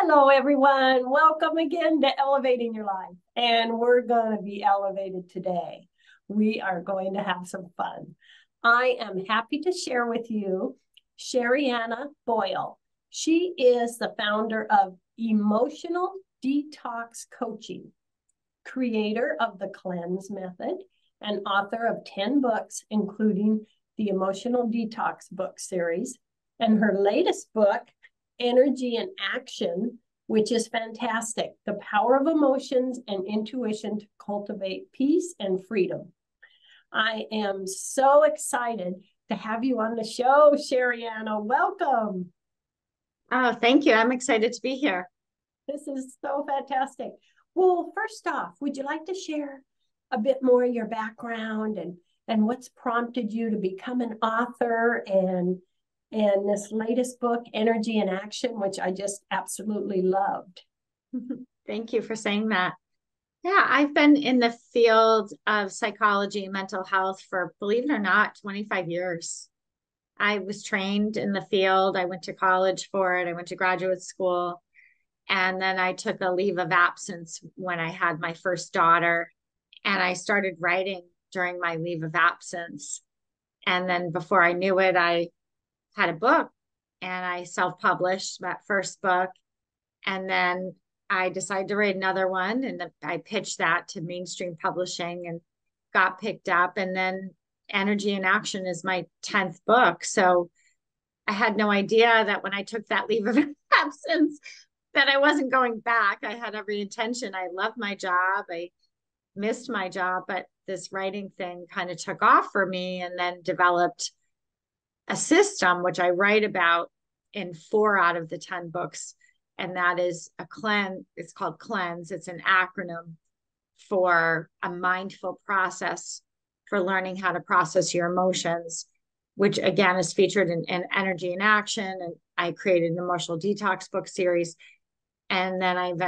Hello, everyone. Welcome again to Elevating Your Life. And we're going to be elevated today. We are going to have some fun. I am happy to share with you Sherianna Boyle. She is the founder of Emotional Detox Coaching, creator of the Cleanse Method, and author of 10 books, including the Emotional Detox book series. And her latest book, Energy and Action, which is fantastic. The power of emotions and intuition to cultivate peace and freedom. I am so excited to have you on the show, Sherianna. Welcome. Oh, thank you. I'm excited to be here. This is so fantastic. Well, first off, would you like to share a bit more of your background and what's prompted you to become an author and this latest book, Energy and Action, which I just absolutely loved. Thank you for saying that. Yeah, I've been in the field of psychology and mental health for, believe it or not, 25 years. I was trained in the field. I went to college for it. I went to graduate school. And then I took a leave of absence when I had my first daughter. And I started writing during my leave of absence. And then before I knew it, I had a book and I self-published that first book. And then I decided to write another one and I pitched that to mainstream publishing and got picked up. And then Energy and Action is my 10th book. So I had no idea that when I took that leave of absence that I wasn't going back. I had every intention. I loved my job. I missed my job, but this writing thing kind of took off for me and then developed a system, which I write about in 4 out of the 10 books. And that is a cleanse. It's called Cleanse. It's an acronym for a mindful process for learning how to process your emotions, which again is featured in Energy and Action. And I created an emotional detox book series. And then I've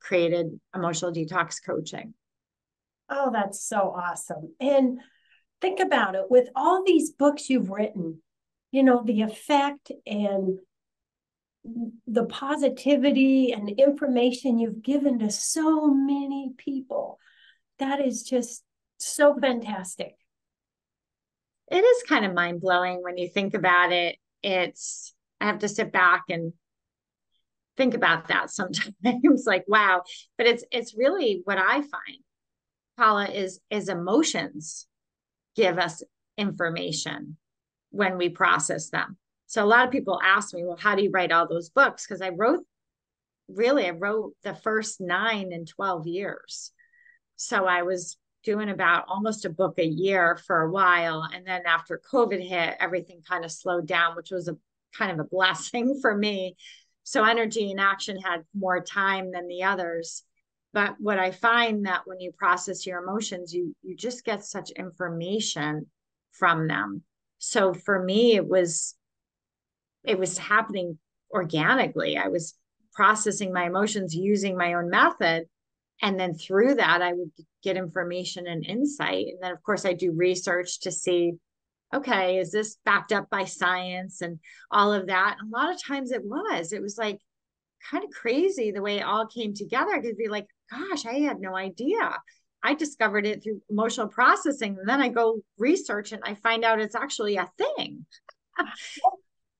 created emotional detox coaching. Oh, that's so awesome. And think about it, with all these books you've written, the effect and the positivity and information you've given to so many people. That is just so fantastic. It is kind of mind blowing when you think about it. I have to sit back and think about that sometimes, like, wow. But it's really what I find, Paula, is emotions give us information when we process them. So a lot of people ask me, well, how do you write all those books? Because I wrote the first 9 and 12 years. So I was doing about almost a book a year for a while. And then after COVID hit, everything kind of slowed down, which was a kind of a blessing for me. So Energy and Action had more time than the others. But what I find that when you process your emotions, you just get such information from them. So for me, it was happening organically. I was processing my emotions using my own method. And then through that, I would get information and insight. And then, of course, I do research to see, okay, is this backed up by science and all of that? And a lot of times it was like kind of crazy the way it all came together. I could be like, gosh, I had no idea. I discovered it through emotional processing. And then I go research and I find out it's actually a thing.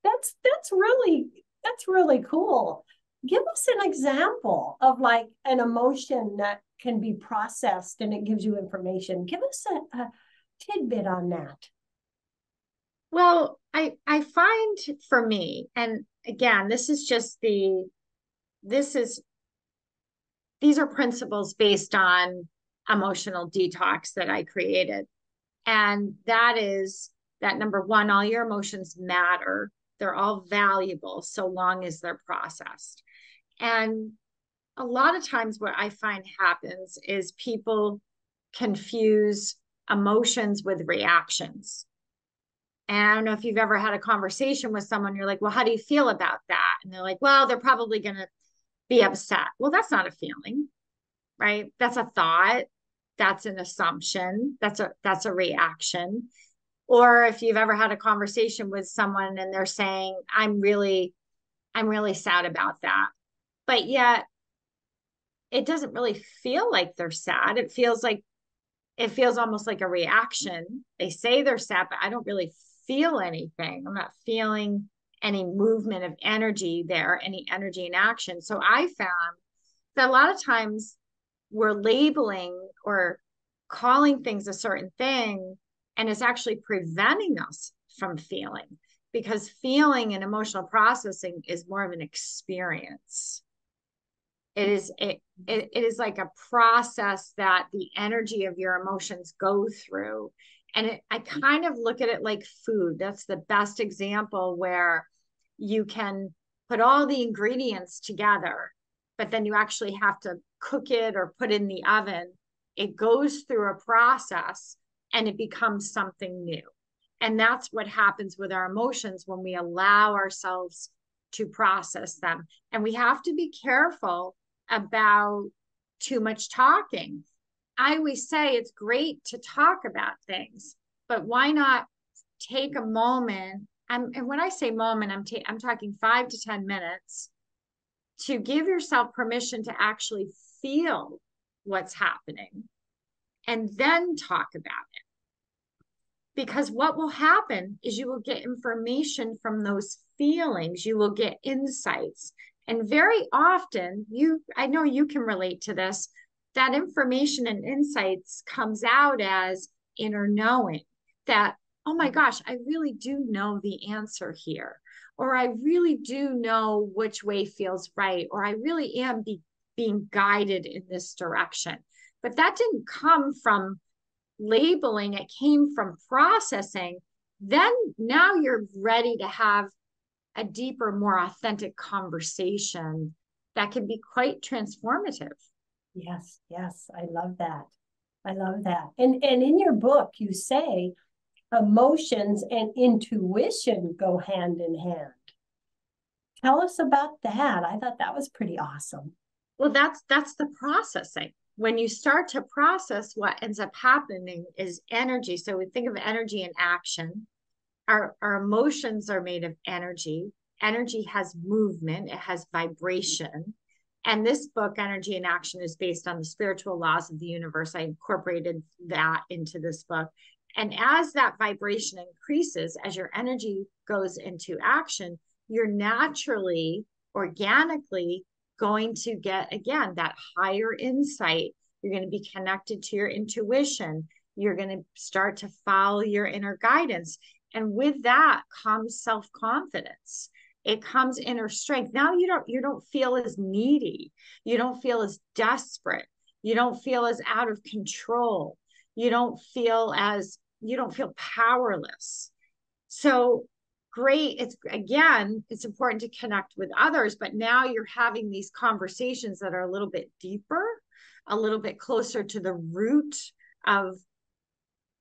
That's really cool. Give us an example of like an emotion that can be processed and it gives you information. Give us a tidbit on that. Well, I find for me, and again, this is these are principles based on emotional detox that I created. And that is that number one, all your emotions matter. They're all valuable so long as they're processed. And a lot of times, what I find happens is people confuse emotions with reactions. And I don't know if you've ever had a conversation with someone, you're like, well, how do you feel about that? And they're like, well, they're probably going to be upset. Well, that's not a feeling, right? That's a thought. That's an assumption. That's a reaction. Or if you've ever had a conversation with someone and they're saying, I'm really I'm really sad about that. But yet it doesn't really feel like they're sad. It feels almost like a reaction. They say they're sad, but I don't really feel anything. I'm not feeling any movement of energy there, any energy in action. So I found that a lot of times we're labeling or calling things a certain thing, and it's actually preventing us from feeling, because feeling and emotional processing is more of an experience. It is like a process that the energy of your emotions go through. And I kind of look at it like food. That's the best example, where you can put all the ingredients together, but then you actually have to cook it or put it in the oven. It goes through a process and it becomes something new. And that's what happens with our emotions when we allow ourselves to process them. And we have to be careful about too much talking. I always say it's great to talk about things, but why not take a moment? And when I say moment, I'm talking 5 to 10 minutes to give yourself permission to actually feel what's happening and then talk about it. Because what will happen is you will get information from those feelings, you will get insights. And very often, I know you can relate to this, that information and insights comes out as inner knowing, that, oh my gosh, I really do know the answer here. Or I really do know which way feels right. Or I really am being guided in this direction. But that didn't come from labeling, it came from processing. Then now you're ready to have a deeper, more authentic conversation that can be quite transformative. Yes, yes, I love that. I love that. And in your book, you say emotions and intuition go hand in hand. Tell us about that. I thought that was pretty awesome. Well, that's the processing. When you start to process, what ends up happening is energy. So we think of energy in action. Our emotions are made of energy. Energy has movement, it has vibration. And this book, Energy in Action, is based on the spiritual laws of the universe. I incorporated that into this book. And as that vibration increases, as your energy goes into action, you're naturally, organically going to get, again, that higher insight. You're going to be connected to your intuition. You're going to start to follow your inner guidance. And with that comes self-confidence. It comes inner strength. Now you don't feel as needy. You don't feel as desperate. You don't feel as out of control. You don't feel powerless. So great. It's important to connect with others, but now you're having these conversations that are a little bit deeper, a little bit closer to the root of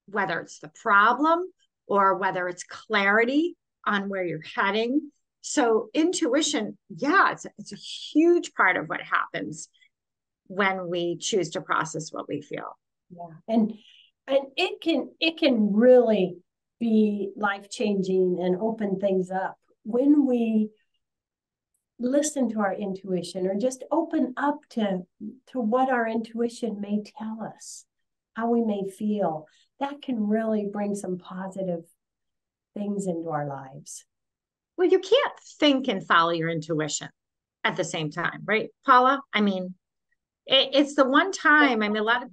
whether it's the problem or whether it's clarity on where you're heading. So intuition, yeah, it's a huge part of what happens when we choose to process what we feel. Yeah. And it can really be life-changing and open things up when we listen to our intuition, or just open up to what our intuition may tell us, how we may feel. That can really bring some positive things into our lives. Well, you can't think and follow your intuition at the same time, right, Paula? I mean, it's the one time. I mean, a lot of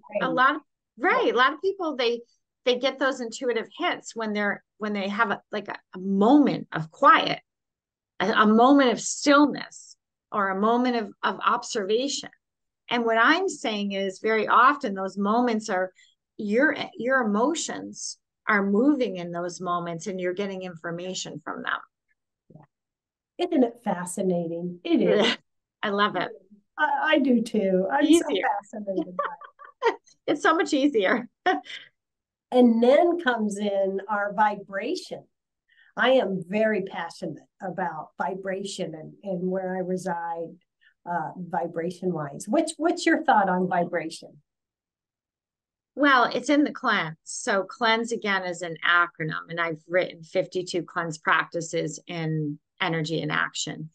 people, they get those intuitive hits when they have a moment of quiet, a moment of stillness, or a moment of observation. And what I'm saying is, very often those moments are your emotions are moving in those moments, and you're getting information from them. Isn't it fascinating? It is. I love it. I do too. I'm easier. So fascinated by it. It's so much easier. And then comes in our vibration. I am very passionate about vibration and where I reside, vibration-wise. What's your thought on vibration? Well, it's in the cleanse. So cleanse, again, is an acronym, and I've written 52 cleanse practices in Energy in Action.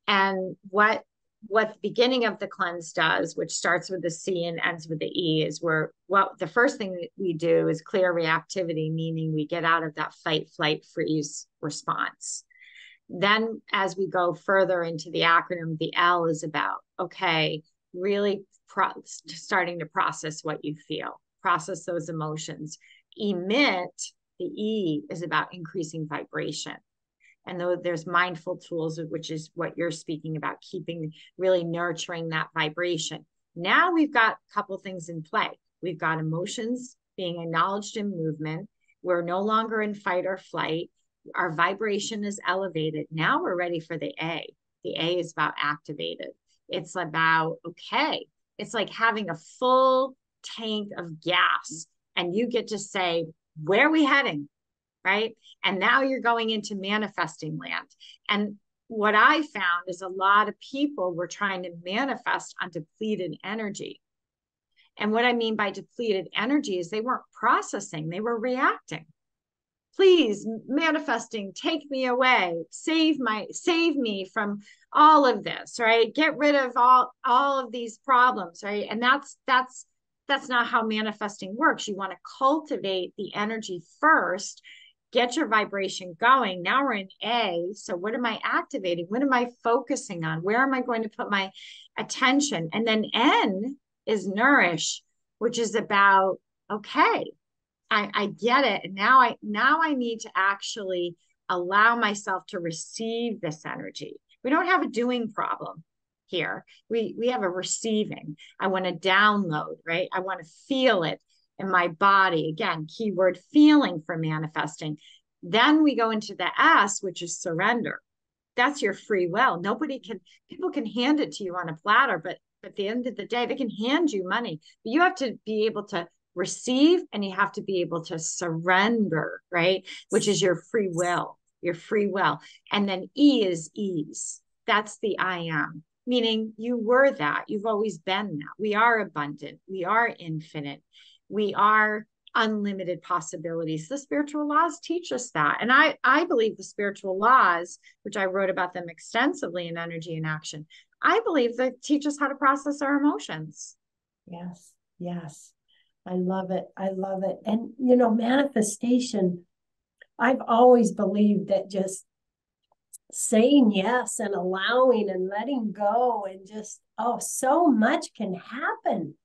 And what the beginning of the cleanse does, which starts with the C and ends with the E, is the first thing that we do is clear reactivity, meaning we get out of that fight, flight, freeze response. Then as we go further into the acronym, the L is about, okay, really starting to process what you feel, process those emotions. Emit, the E, is about increasing vibration. And though there's mindful tools, which is what you're speaking about, really nurturing that vibration. Now we've got a couple things in play. We've got emotions being acknowledged in movement. We're no longer in fight or flight. Our vibration is elevated. Now we're ready for the A. The A is about activated. It's about, okay, it's like having a full tank of gas, and you get to say, where are we heading? Right? And now you're going into manifesting land. And what I found is a lot of people were trying to manifest on depleted energy. And what I mean by depleted energy is they weren't processing, they were reacting. Please, manifesting, take me away, save me from all of this, right? Get rid of all of these problems, right? And that's not how manifesting works. You want to cultivate the energy first, get your vibration going. Now we're in A. So what am I activating? What am I focusing on? Where am I going to put my attention? And then N is nourish, which is about, okay, I get it. And now I need to actually allow myself to receive this energy. We don't have a doing problem here. We have a receiving. I want to download, right? I want to feel it in my body. Again, keyword feeling for manifesting. Then we go into the S, which is surrender. That's your free will. People can hand it to you on a platter, but at the end of the day, they can hand you money. But you have to be able to receive, and you have to be able to surrender, right? Which is your free will, And then E is ease. That's the I am, meaning you were that. You've always been that. We are abundant. We are infinite. We are unlimited possibilities. The spiritual laws teach us that. And I believe the spiritual laws, which I wrote about them extensively in Energy in Action, I believe they teach us how to process our emotions. Yes, yes. I love it. I love it. And, manifestation, I've always believed that just saying yes and allowing and letting go and just, so much can happen.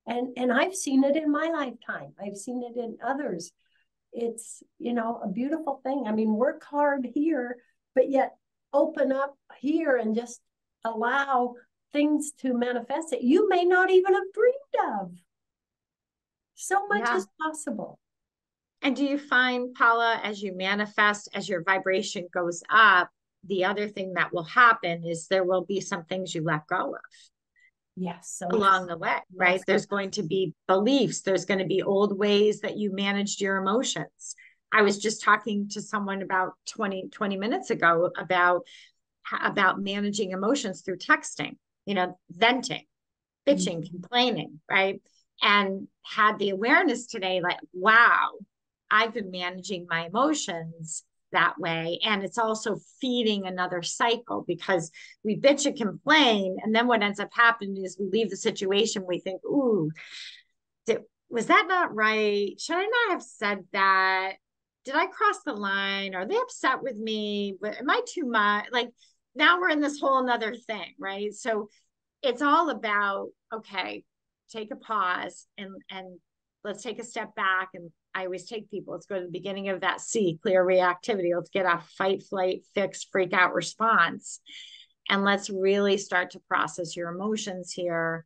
And I've seen it in my lifetime. I've seen it in others. It's, a beautiful thing. I mean, work hard here, but yet open up here and just allow things to manifest that you may not even have dreamed of. So much is possible. And do you find, Paula, as you manifest, as your vibration goes up, the other thing that will happen is there will be some things you let go of? Yes. Along the way, right? Yes. There's going to be beliefs. There's going to be old ways that you managed your emotions. I was just talking to someone about 20 minutes ago about managing emotions through texting, venting, bitching, complaining, right? And had the awareness today, like, wow, I've been managing my emotions that way. And it's also feeding another cycle, because we bitch and complain. And then what ends up happening is we leave the situation. We think, ooh, was that not right? Should I not have said that? Did I cross the line? Are they upset with me? Am I too much? Like, now we're in this whole nother thing, right? So it's all about, okay, take a pause and let's take a step back. And I always take people, let's go to the beginning of that C, clear reactivity. Let's get off fight, flight, fix, freak out response. And let's really start to process your emotions here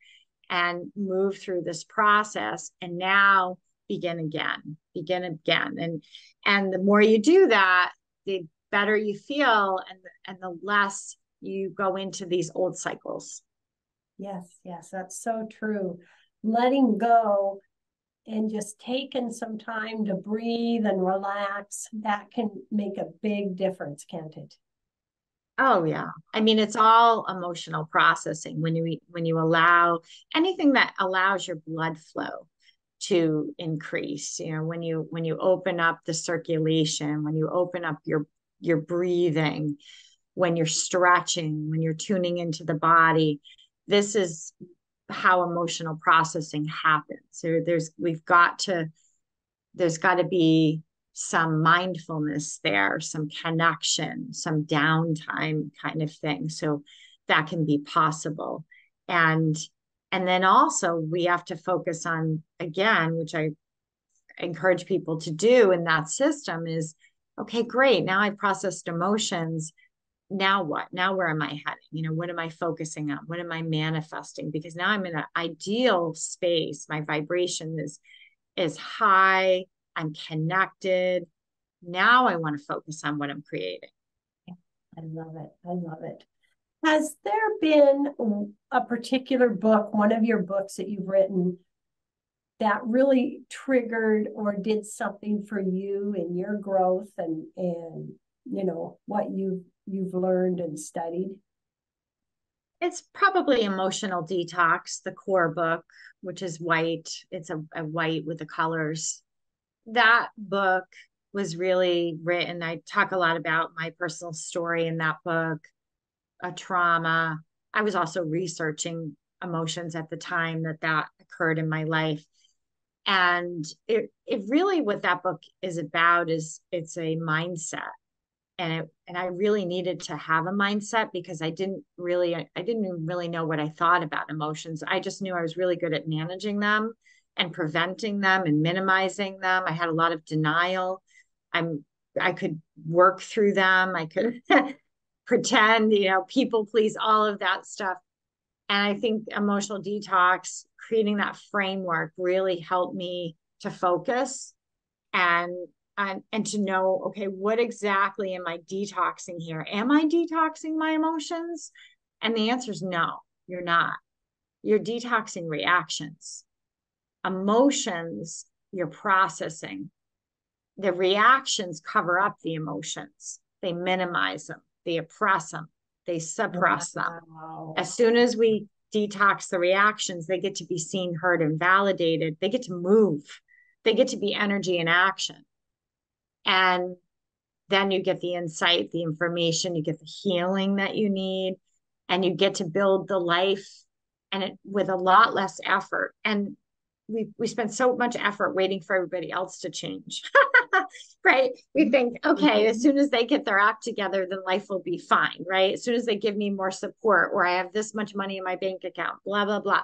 and move through this process. And now begin again. And the more you do that, the better you feel, and the less you go into these old cycles. Yes, that's so true. Letting go and just taking some time to breathe and relax, that can make a big difference, can't it? Oh yeah. I mean, it's all emotional processing when you allow anything that allows your blood flow to increase. When you open up the circulation, when you open up your breathing, when you're stretching, when you're tuning into the body. This is how emotional processing happens. So there's got to be some mindfulness there, some connection, some downtime kind of thing. So that can be possible. And and then also we have to focus on, again, which I encourage people to do in that system, is okay, great. Now I processed emotions. Now what? Now where am I heading? What am I focusing on? What am I manifesting? Because now I'm in an ideal space. My vibration is high. I'm connected. Now I want to focus on what I'm creating. I love it. I love it. Has there been a particular book, one of your books that you've written, that really triggered or did something for you in your growth and what you've learned and studied? It's probably Emotional Detox, the core book, which is white. It's a white with the colors. That book was really written. I talk a lot about my personal story in that book, a trauma. I was also researching emotions at the time that occurred in my life. And it really, what that book is about is it's a mindset. And I really needed to have a mindset because I didn't even really know what I thought about emotions. I just knew I was really good at managing them and preventing them and minimizing them. I had a lot of denial. I could work through them. I could pretend, people please, all of that stuff. And I think Emotional Detox, creating that framework, really helped me to focus and and to know, okay, what exactly am I detoxing here? Am I detoxing my emotions? And the answer is no, you're not. You're detoxing reactions. Emotions, you're processing. The reactions cover up the emotions. They minimize them. They oppress them. They suppress them. Wow. As soon as we detox the reactions, they get to be seen, heard, and validated. They get to move. They get to be energy in action. And then you get the insight, the information, you get the healing that you need, and you get to build the life with a lot less effort. And we spend so much effort waiting for everybody else to change. Right? We think, okay, as soon as they get their act together, then life will be fine, right? As soon as they give me more support, or I have this much money in my bank account, blah, blah, blah.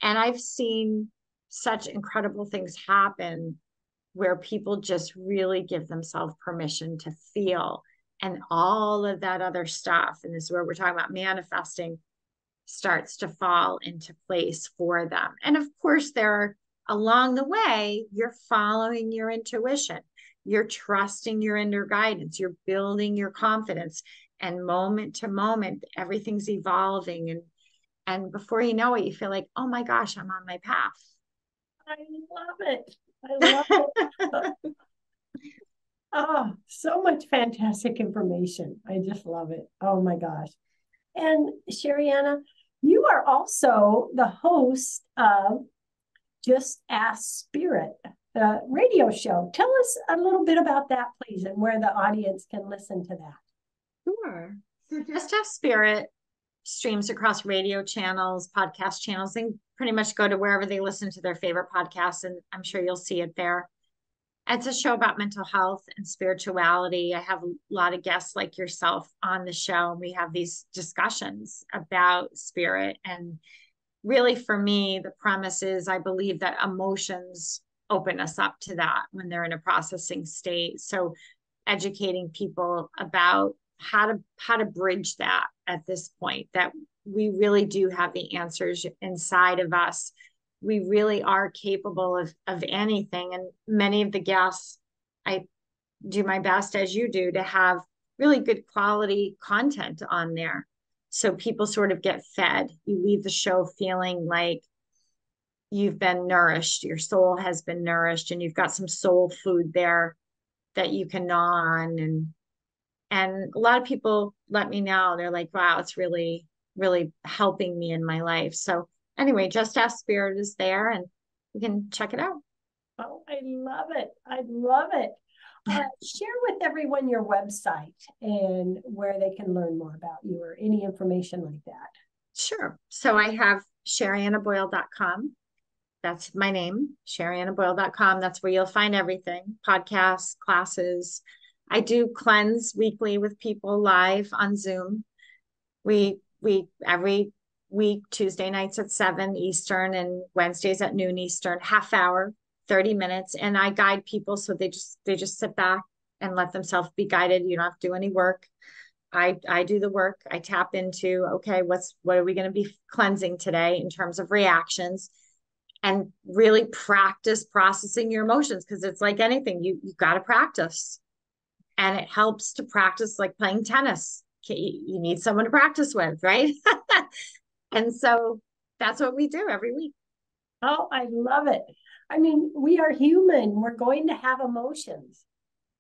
And I've seen such incredible things happen where people just really give themselves permission to feel, and all of that other stuff, and this is where we're talking about manifesting, starts to fall into place for them. And of course, along the way, you're following your intuition, you're trusting your inner guidance, you're building your confidence, and moment to moment, everything's evolving. And before you know it, you feel like, oh my gosh, I'm on my path. I love it. I love it. Oh, so much fantastic information. I just love it. Oh my gosh. And Sherianna, you are also the host of Just Ask Spirit, the radio show. Tell us a little bit about that, please, and where the audience can listen to that. Sure. So Just Ask Spirit streams across radio channels, podcast channels, and pretty much go to wherever they listen to their favorite podcasts, and I'm sure you'll see it there. It's a show about mental health and spirituality. I have a lot of guests like yourself on the show, and we have these discussions about spirit. And really, for me, the premise is I believe that emotions open us up to that when they're in a processing state. So educating people about how to bridge that at this point, that we really do have the answers inside of us. We really are capable of anything. And many of the guests, I do my best, as you do, to have really good quality content on there. So people sort of get fed. You leave the show feeling like you've been nourished, your soul has been nourished, and you've got some soul food there that you can gnaw on. And a lot of people let me know, they're like, wow, it's really, really helping me in my life. So anyway, Just Ask Spirit is there, and you can check it out. Oh, I love it. I love it. Share with everyone your website and where they can learn more about you or any information like that. Sure. So I have SherryAnnaBoyle.com. That's my name, SherryAnnaBoyle.com. That's where you'll find everything, podcasts, classes. I do cleanse weekly with people live on Zoom. We every week, Tuesday nights at 7 Eastern and Wednesdays at noon Eastern, half hour, 30 minutes. And I guide people so they just sit back and let themselves be guided. You don't have to do any work. I do the work. I tap into, okay, what are we going to be cleansing today in terms of reactions, and really practice processing your emotions, because it's like anything, you got to practice. And it helps to practice like playing tennis. You need someone to practice with, right? And so that's what we do every week. Oh, I love it. I mean, we are human. We're going to have emotions,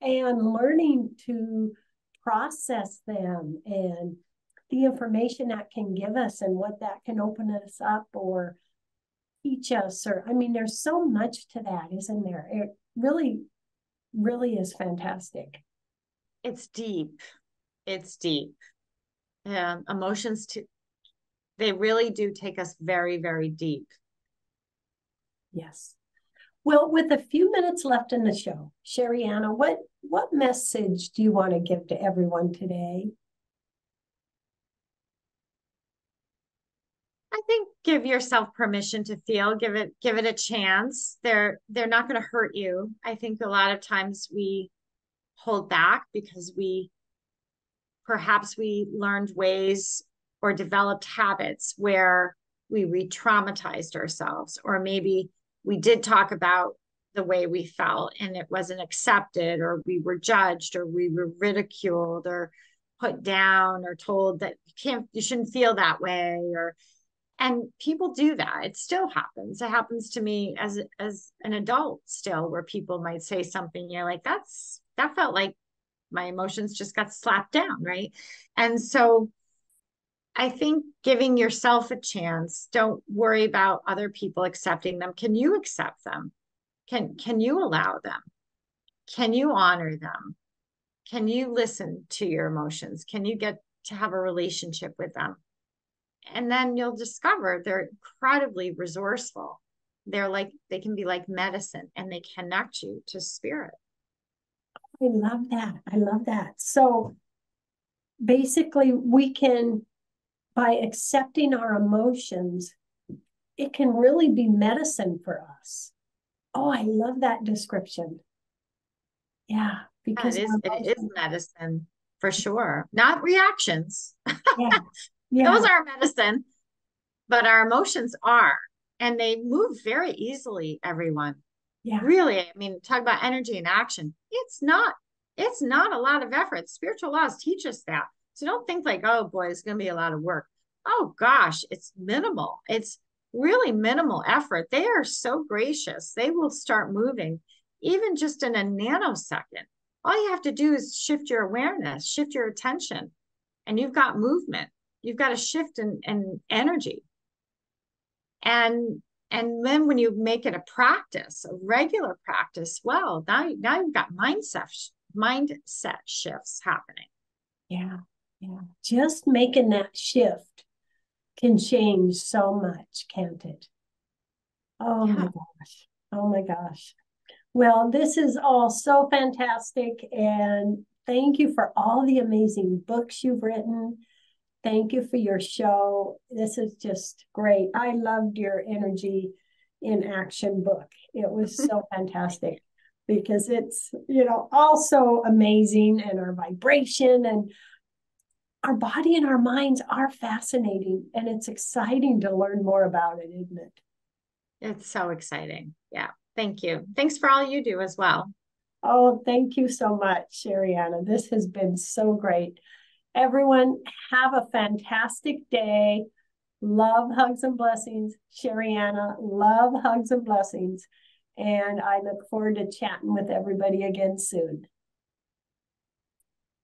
and learning to process them and the information that can give us and what that can open us up or teach us. Or, I mean, there's so much to that, isn't there? It really, really is fantastic. It's deep. It's deep. Emotions too, they really do take us very, very deep. Yes. Well, with a few minutes left in the show, Sherry-Anna, what message do you want to give to everyone today? I think give yourself permission to feel, give it a chance. They're not going to hurt you. I think a lot of times we hold back because perhaps we learned ways or developed habits where we re-traumatized ourselves, or maybe we did talk about the way we felt and it wasn't accepted, or we were judged, or we were ridiculed or put down, or told that you shouldn't feel that way. And people do that. It still happens. It happens to me as an adult still, where people might say something, you're like, that felt like my emotions just got slapped down, right? And so I think giving yourself a chance, don't worry about other people accepting them. Can you accept them? Can you allow them? Can you honor them? Can you listen to your emotions? Can you get to have a relationship with them? And then you'll discover they're incredibly resourceful. They can be like medicine, and they connect you to spirit. I love that. I love that. So basically, we can, by accepting our emotions, it can really be medicine for us. Oh, I love that description. Yeah, because It is medicine for sure. Not reactions. yeah, yeah, Those are medicine, but our emotions are, and they move very easily, everyone. yeah. Really, I mean, talk about energy and action. It's not a lot of effort. Spiritual laws teach us that. So don't think like, oh boy, it's going to be a lot of work. Oh gosh, it's minimal. It's really minimal effort. They are so gracious. They will start moving even just in a nanosecond. All you have to do is shift your awareness, shift your attention, and you've got movement. You've got a shift in energy. And then when you make it a practice, a regular practice, well, now you've got mindset shifts happening. Yeah, yeah. Just making that shift can change so much, can't it? Oh my gosh. Oh my gosh. Well, this is all so fantastic. And thank you for all the amazing books you've written. Thank you for your show. This is just great. I loved your Energy in Action book. It was so fantastic because it's, also amazing, and our vibration and our body and our minds are fascinating, and it's exciting to learn more about it, isn't it? It's so exciting. Yeah. Thank you. Thanks for all you do as well. Oh, thank you so much, Sherry-Anna. This has been so great. Everyone, have a fantastic day. Love, hugs, and blessings. Sherry-Anna, love, hugs, and blessings. And I look forward to chatting with everybody again soon.